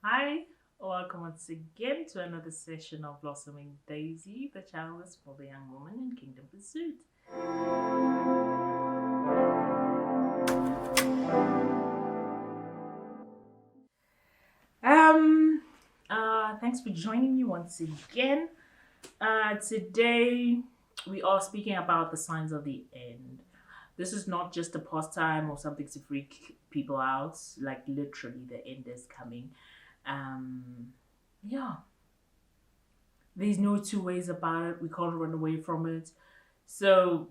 Hi, welcome once again to another session of Blossoming Daisy, the channel is for the young woman in Kingdom Pursuit. Um, Thanks for joining me once again. Today we are speaking about the signs of the end. This is not just a pastime or something to freak people out. Like literally, the end is coming. Um, yeah, there's no two ways about it. We can't run away from it. So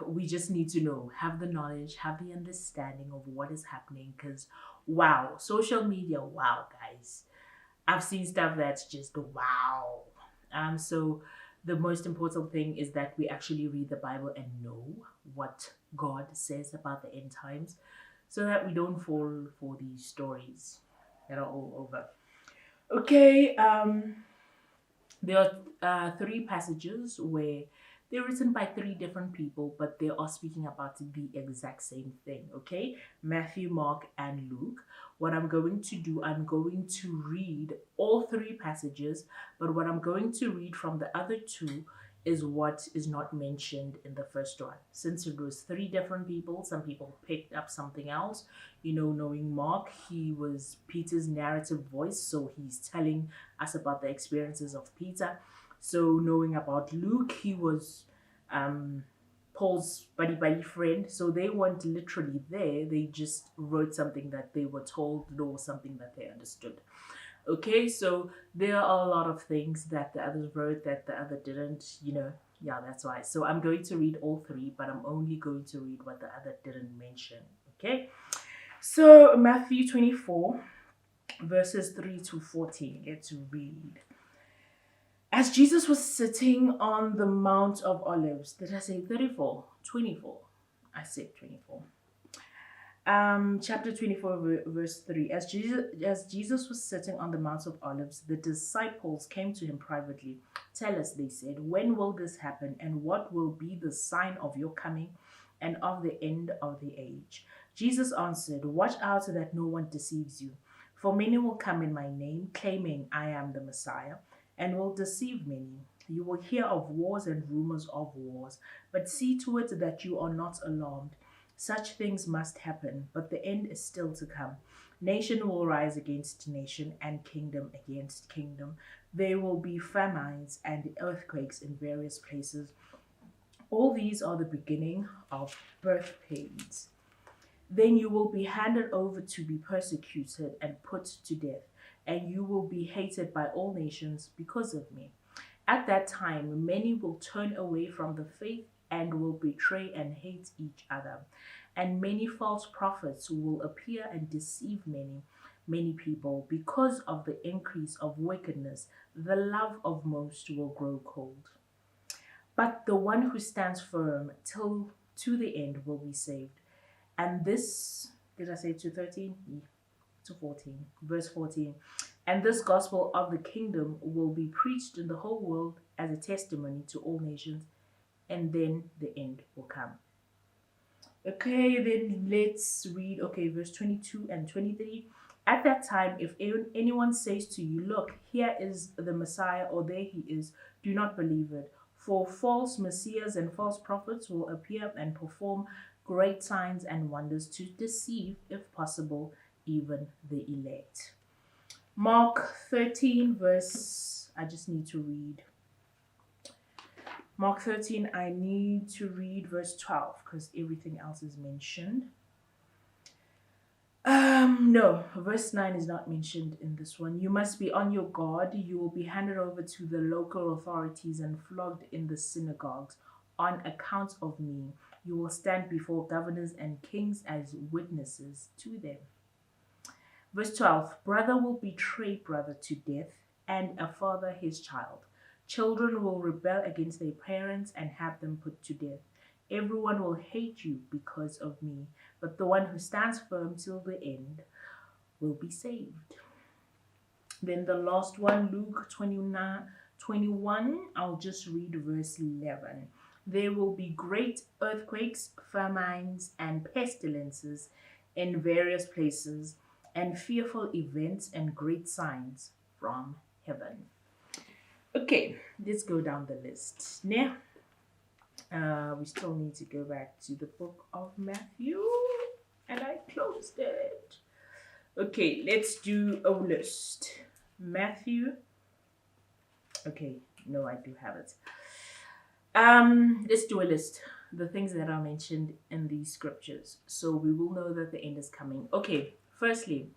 we just need to know, have the knowledge, have the understanding of what is happening. Because wow, social media, wow, guys, I've seen stuff that's just wow. So the most important thing is that we actually read the Bible and know what God says about the end times, so that we don't fall for these stories that are all over. Okay, there are three passages where they're written by three different people, but they are speaking about the exact same thing. Okay, Matthew, Mark, and Luke. What I'm going to do, I'm going to read all three passages, but what I'm going to read from the other two is what is not mentioned in the first one. Since it was three different people, some people picked up something else. Knowing Mark, he was Peter's narrative voice, so he's telling us about the experiences of Peter. So knowing about Luke, he was um, Paul's buddy friend. So they weren't literally there. They just wrote something that they were told or something that they understood. Okay, so there are a lot of things that the others wrote that the other didn't. Yeah, that's why. So I'm going to read all three, but I'm only going to read what the other didn't mention. Okay, so Matthew 24 verses 3 to 14. Let's read. As Jesus was sitting on the Mount of Olives, did I say 34? 24. I said 24. Chapter 24, verse 3. As Jesus was sitting on the Mount of Olives, the disciples came to him privately. Tell us, they said, when will this happen, and what will be the sign of your coming and of the end of the age? Jesus answered, watch out that no one deceives you. For many will come in my name, claiming I am the Messiah, and will deceive many. You will hear of wars and rumors of wars, but see to it that you are not alarmed. Such things must happen, but the end is still to come. Nation will rise against nation, and kingdom against kingdom. There will be famines and earthquakes in various places. All these are the beginning of birth pains. Then you will be handed over to be persecuted and put to death, and you will be hated by all nations because of me. At that time, many will turn away from the faith and will betray and hate each other. And many false prophets will appear and deceive many people. Because of the increase of wickedness, the love of most will grow cold. But the one who stands firm till to the end will be saved. And this, did I say to 13? Yeah, to 14. Verse 14. And this gospel of the kingdom will be preached in the whole world as a testimony to all nations, and then the end will come. Okay, then let's read, okay, verse 22 and 23. At that time, if anyone says to you, look, here is the Messiah, or there he is, do not believe it. For false messiahs and false prophets will appear and perform great signs and wonders to deceive, if possible, even the elect. Mark 13, verse, I just need to read. Mark 13, I need to read verse 12 because everything else is mentioned. No, verse 9 is not mentioned in this one. You must be on your guard. You will be handed over to the local authorities and flogged in the synagogues on account of me. You will stand before governors and kings as witnesses to them. Verse 12, brother will betray brother to death, and a father his child. Children will rebel against their parents and have them put to death. Everyone will hate you because of me, but the one who stands firm till the end will be saved. Then the last one, Luke 21, I'll just read verse 11. There will be great earthquakes, famines, and pestilences in various places, and fearful events and great signs from heaven. Okay, let's go down the list. Now, we still need to go back to the book of Matthew, and I closed it. Okay, let's do a list. Matthew. Okay, no, I do have it. Let's do a list. The things that are mentioned in these scriptures, so we will know that the end is coming. Okay, firstly,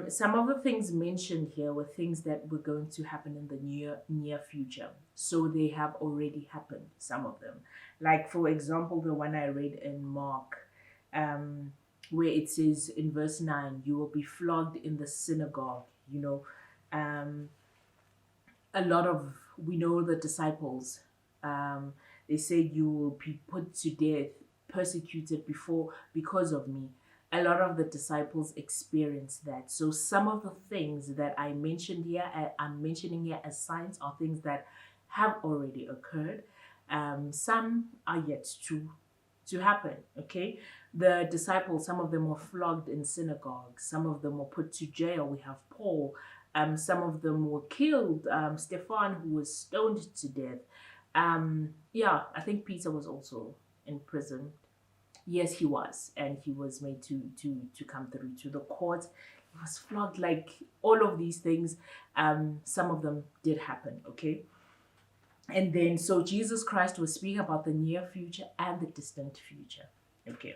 some of the things mentioned here were things that were going to happen in the near future. So they have already happened, some of them. Like, for example, the one I read in Mark, where it says in verse 9, you will be flogged in the synagogue. A lot of, we know the disciples, they said you will be put to death, persecuted because of me. A lot of the disciples experienced that. So some of the things that I'm mentioning here as signs are things that have already occurred. Some are yet to happen. Okay, the disciples, some of them were flogged in synagogues, some of them were put to jail. We have Paul. Some of them were killed. Stephen, who was stoned to death. I think Peter was also in prison. Yes, he was, and he was made to come through to the court. He was flogged, like all of these things. Some of them did happen, okay? And then, so Jesus Christ was speaking about the near future and the distant future, okay?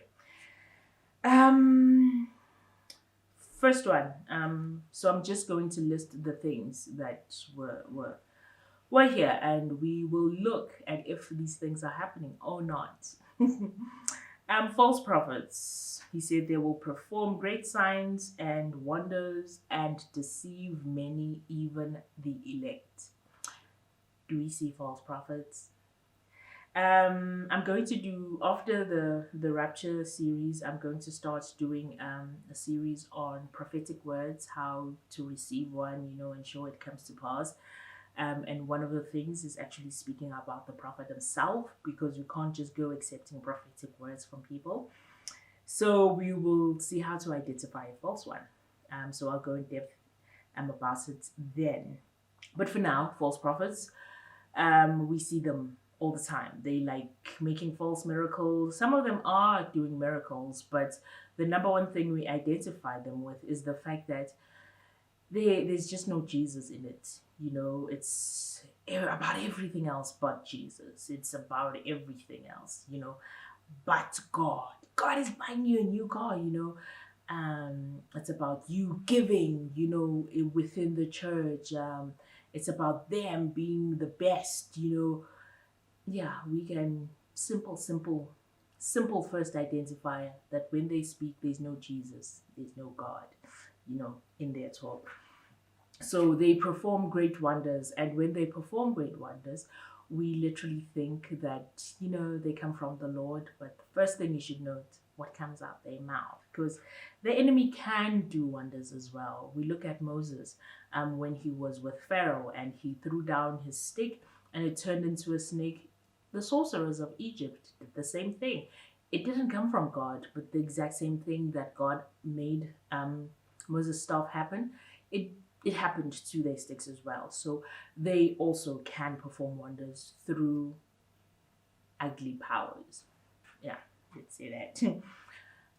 First one, so I'm just going to list the things that were here, and we will look at if these things are happening or not. False prophets. He said they will perform great signs and wonders and deceive many, even the elect. Do we see false prophets? I'm going to do, after the Rapture series, I'm going to start doing a series on prophetic words, how to receive one, ensure it comes to pass. And one of the things is actually speaking about the prophet himself, because you can't just go accepting prophetic words from people. So we will see how to identify a false one. So I'll go in depth about it then. But for now, false prophets, we see them all the time. They like making false miracles. Some of them are doing miracles, but the number one thing we identify them with is the fact that there's just no Jesus in it. It's about everything else but Jesus. It's about everything else, but God. God is buying you a new car, It's about you giving, within the church. It's about them being the best, Yeah, we can simple first identifier that when they speak, there's no Jesus, there's no God, in their talk. So they perform great wonders, and when they perform great wonders, we literally think that, they come from the Lord. But the first thing you should note, what comes out their mouth, because the enemy can do wonders as well. We look at Moses, when he was with Pharaoh and he threw down his stick and it turned into a snake. The sorcerers of Egypt did the same thing. It didn't come from God, but the exact same thing that God made Moses' staff happen, it happened to their sticks as well. So they also can perform wonders through ugly powers. Yeah, let's say that.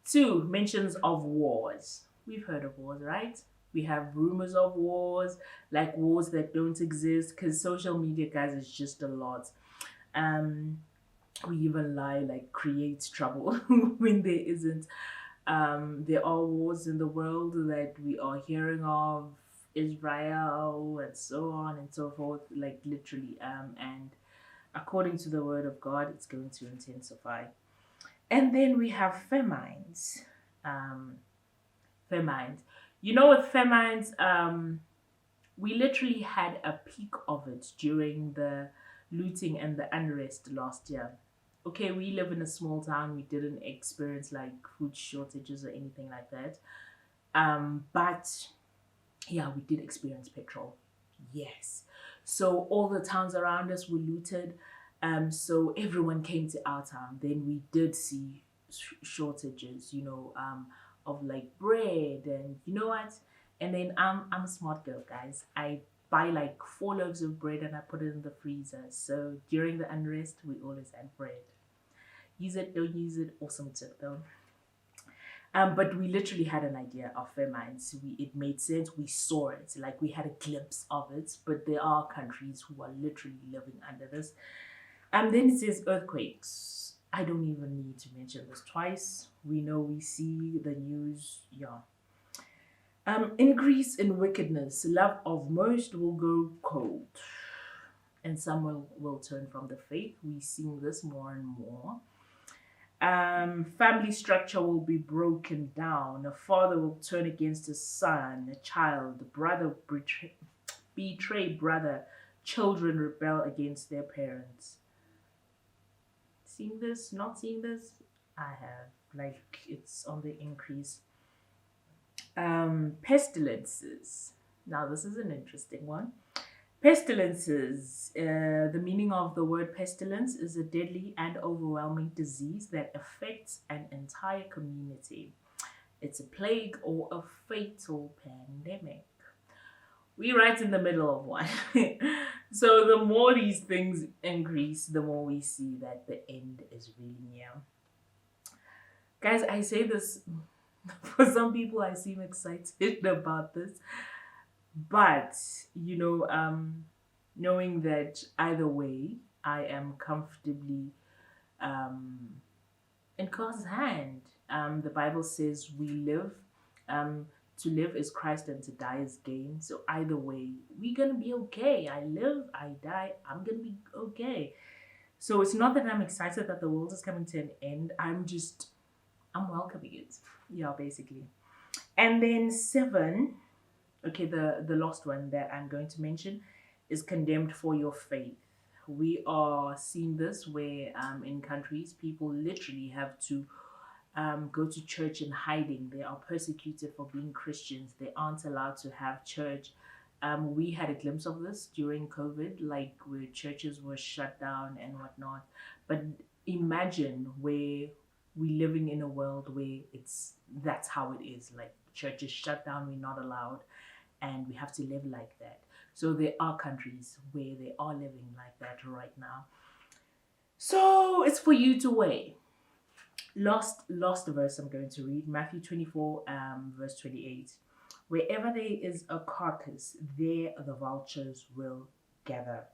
2, mentions of wars. We've heard of wars, right? We have rumors of wars, like wars that don't exist, because social media, guys, is just a lot. We even lie, like creates trouble when there isn't. There are wars in the world that we are hearing of, Israel and so on and so forth, like literally. And according to the word of God, it's going to intensify. And then we have famines. Famines. With famines, we literally had a peak of it during the looting and the unrest last year. Okay, we live in a small town. We didn't experience like food shortages or anything like that. But yeah, we did experience petrol. Yes. So all the towns around us were looted. So everyone came to our town. Then we did see shortages, of like bread, and you know what? And then I'm a smart girl, guys. I buy like 4 loaves of bread and I put it in the freezer. So during the unrest, we always had bread. Use it, don't use it, awesome tip though. But we literally had an idea of famines. It made sense. We saw it, like we had a glimpse of it. But there are countries who are literally living under this. Then it says earthquakes. I don't even need to mention this twice. We know, we see the news. Yeah. Increase in wickedness. Love of most will go cold, and some will turn from the faith. We're seeing this more and more. Family structure will be broken down. A father will turn against his son, a child, brother betray brother, children rebel against their parents. Seeing this, not seeing this? I have. Like, it's on the increase. Pestilences. Now, this is an interesting one. Pestilences. The meaning of the word pestilence is a deadly and overwhelming disease that affects an entire community. It's a plague or a fatal pandemic. We're right in the middle of one. So the more these things increase, the more we see that the end is really near. Guys, I say this, for some people I seem excited about this. But, you know, knowing that either way, I am comfortably in God's hand. The Bible says we live. To live is Christ and to die is gain. So either way, we're going to be okay. I live, I die, I'm going to be okay. So it's not that I'm excited that the world is coming to an end. I'm welcoming it. Yeah, basically. And then 7, okay, the last one that I'm going to mention is condemned for your faith. We are seeing this where in countries, people literally have to go to church in hiding. They are persecuted for being Christians. They aren't allowed to have church. We had a glimpse of this during COVID, like where churches were shut down and whatnot. But imagine where we're living in a world where that's how it is. Like church is shut down, we're not allowed, and we have to live like that. So there are countries where they are living like that right now. So it's for you to weigh. Last verse I'm going to read, Matthew 24, verse 28. Wherever there is a carcass, there the vultures will gather.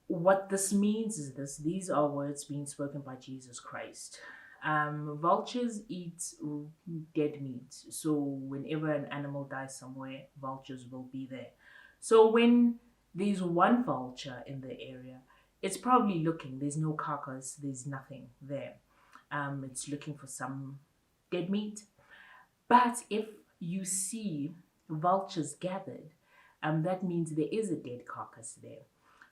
What this means is this: these are words being spoken by Jesus Christ. Vultures eat dead meat. So whenever an animal dies somewhere, vultures will be there. So when there's one vulture in the area, it's probably looking, there's no carcass, there's nothing there. It's looking for some dead meat. But if you see vultures gathered, that means there is a dead carcass there.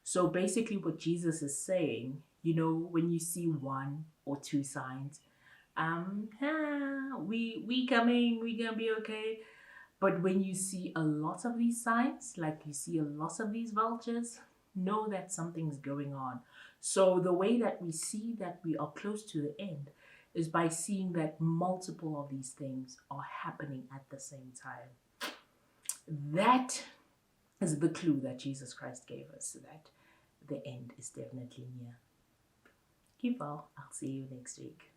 So basically what Jesus is saying, you know, when you see 1 or 2 signs, we coming, we gonna be okay. But when you see a lot of these signs, like you see a lot of these vultures, know that something's going on. So the way that we see that we are close to the end is by seeing that multiple of these things are happening at the same time. That is the clue that Jesus Christ gave us, that the end is definitely near. Keep well. I'll see you next week.